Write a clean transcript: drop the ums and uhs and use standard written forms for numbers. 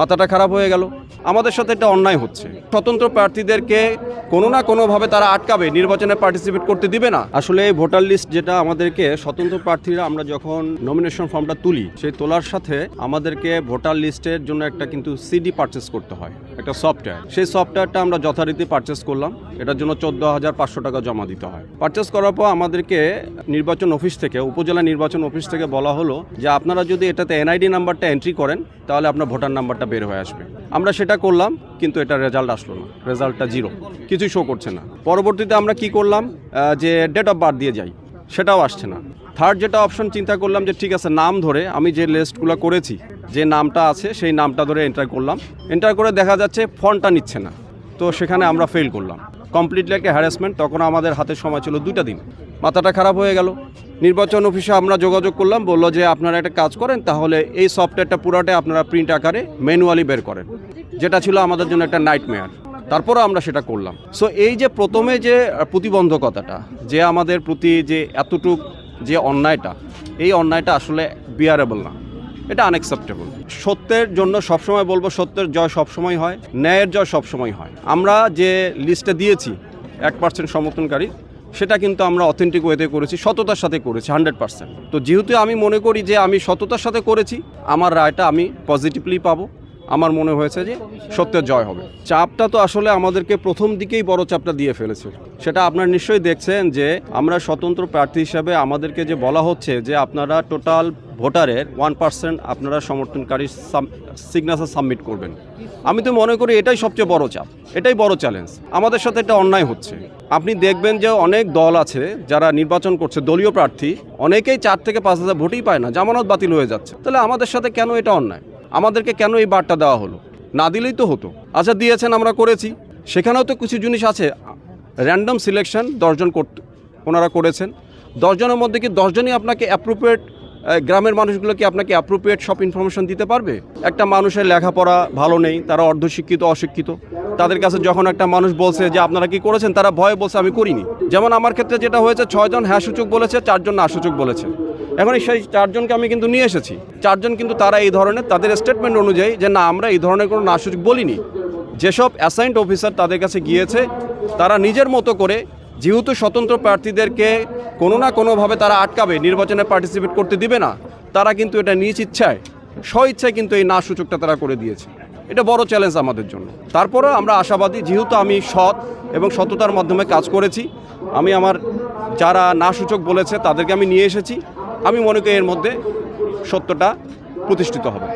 মাথাটা খারাপ হয়ে গেল। আমাদের সাথে এটা অন্যায় হচ্ছে। স্বতন্ত্র প্রার্থীদেরকে কোনো না কোনোভাবে তারা আটকাবে, নির্বাচনে পার্টিসিপেট করতে দিবে না। আসলে এই ভোটার লিস্ট যেটা আমাদেরকে স্বতন্ত্র প্রার্থীরা আমরা যখন নমিনেশন ফর্মটা তুলি, সেই তোলার সাথে আমাদেরকে ভোটার লিস্টের জন্য একটা কিন্তু সিডি পারচেস করতে হয়, একটা সফটওয়্যার। সেই সফটওয়্যারটা আমরা যথারীতি পারচেস করলাম। এটার জন্য 14,500 টাকা জমা দিতে হয়। পারচেস করার পর আমাদেরকে নির্বাচন অফিস থেকে, উপজেলা নির্বাচন অফিস থেকে বলা হলো যে আপনারা যদি এটাতে এনআইডি নাম্বারটা এন্ট্রি করেন তাহলে আপনার ভোটার নাম্বারটা বের হয়ে আসবে। আমরা সেটা করলাম, কিন্তু এটা রেজাল্ট আসলো না, রেজাল্টটা 0, কিছুই শো করছে না। পরবর্তীতে আমরা কি করলাম, যে ডেট অফ বার্থ দিয়ে যাই, সেটাও আসছে না। থার্ড যেটা অপশন চিন্তা করলাম যে ঠিক আছে, নাম ধরে আমি যে লিস্টগুলো করেছি, যে নামটা আছে সেই নামটা ধরে এন্টার করলাম। এন্টার করে দেখা যাচ্ছে ফন্টটা নিচ্ছে না। তো সেখানে আমরা ফেল করলাম, কমপ্লিটলি একটা হ্যারাসমেন্ট। তখন আমাদের হাতে সময় ছিল 2টা দিন। মাথাটা খারাপ হয়ে গেল। নির্বাচন অফিসে আমরা যোগাযোগ করলাম, বললো যে আপনারা একটা কাজ করেন, তাহলে এই সফটওয়্যারটা পুরোটাই আপনারা প্রিন্ট আকারে ম্যানুয়ালি বের করেন, যেটা ছিল আমাদের জন্য একটা নাইটমেয়ার। তারপরেও আমরা সেটা করলাম। সো এই যে প্রথমে যে প্রতিবন্ধকতাটা, যে আমাদের প্রতি যে এতটুক যে অন্যায়টা, এই অন্যায়টা আসলে বিয়ারেবল না, এটা আনএক্সেপ্টেবল। সত্যের জন্য সবসময় বলবো, সত্যের জয় সবসময় হয়, ন্যায়ের জয় সবসময় হয়। আমরা যে লিস্টে দিয়েছি 1% সমর্থনকারী, সেটা কিন্তু আমরা অথেন্টিক ওয়েতে করেছি, সততার সাথে করেছি 100%। তো যেহেতু আমি মনে করি যে আমি সততার সাথে করেছি, আমার রায়টা আমি পজিটিভলি পাবো। আমার মনে হয়েছে যে সত্যের জয় হবে। চাপটা তো আসলে আমাদেরকে প্রথম দিকেই বড় চাপটা দিয়ে ফেলেছে। সেটা আপনারা নিশ্চয়ই দেখছেন যে আমরা স্বতন্ত্র প্রার্থী হিসাবে আমাদেরকে যে বলা হচ্ছে যে আপনারা টোটাল ভোটারের 1% আপনারা সমর্থনকারী সিগনেচার সাবমিট করবেন। আমি তো মনে করি এটাই সবচেয়ে বড় চাপ, এটাই বড় চ্যালেঞ্জ। আমাদের সাথে এটা অন্যায় হচ্ছে। আপনি দেখবেন যে অনেক দল আছে যারা নির্বাচন করছে, দলীয় প্রার্থী, অনেকেই 4 থেকে 5,000 ভোটই পায় না, জামানত বাতিল হয়ে যাচ্ছে। তাহলে আমাদের সাথে কেন এটা অন্যায়? আমাদেরকে কেন এই বার্তা দেওয়া হলো? না দিলেই তো হতো। আচ্ছা, দিয়েছেন, আমরা করেছি। সেখানেও তো কিছু জিনিস আছে। র্যান্ডম সিলেকশন 10 জন ওনারা করেছেন। 10 জনের মধ্যে কি 10 জনই আপনাকে অ্যাপ্রোপ্রিয়েট, গ্রামের মানুষগুলো কি আপনাকে অ্যাপ্রোপ্রিয়েট সব ইনফরমেশন দিতে পারবে? একটা মানুষের লেখাপড়া ভালো নেই, তারা অর্ধশিক্ষিত, অশিক্ষিত, তাদের কাছে যখন একটা মানুষ বলছে যে আপনারা কি করেছেন, তারা ভয়ে বলছে আমি করিনি। যেমন আমার ক্ষেত্রে যেটা হয়েছে, 6 জন হ্যাঁ সূচক বলেছে, 4 জন না সূচক বলেছে। এখন সেই 4 জনকে আমি কিন্তু নিয়ে এসেছি। 4 জন কিন্তু তারা এই ধরনের, তাদের স্টেটমেন্ট অনুযায়ী যে না, আমরা এই ধরনের কোনো না সূচক বলিনি। যেসব অ্যাসাইন্ড অফিসার তাদের কাছে গিয়েছে, তারা নিজের মতো করে, যেহেতু স্বতন্ত্র প্রার্থীদেরকে কোনো না কোনোভাবে তারা আটকাবে, নির্বাচনে পার্টিসিপেট করতে দিবে না, তারা কিন্তু এটা নিজ ইচ্ছায়, স্বইচ্ছায় কিন্তু এই না সূচকটা তারা করে দিয়েছে। এটা বড় চ্যালেঞ্জ আমাদের জন্য। তারপরেও আমরা আশাবাদী, যেহেতু আমি সৎ এবং সততার মাধ্যমে কাজ করেছি, আমি আমার যারা না সূচক বলেছে তাদেরকে আমি নিয়ে এসেছি। আমি মনে করি এর মধ্যে সত্যটা প্রতিষ্ঠিত হবে।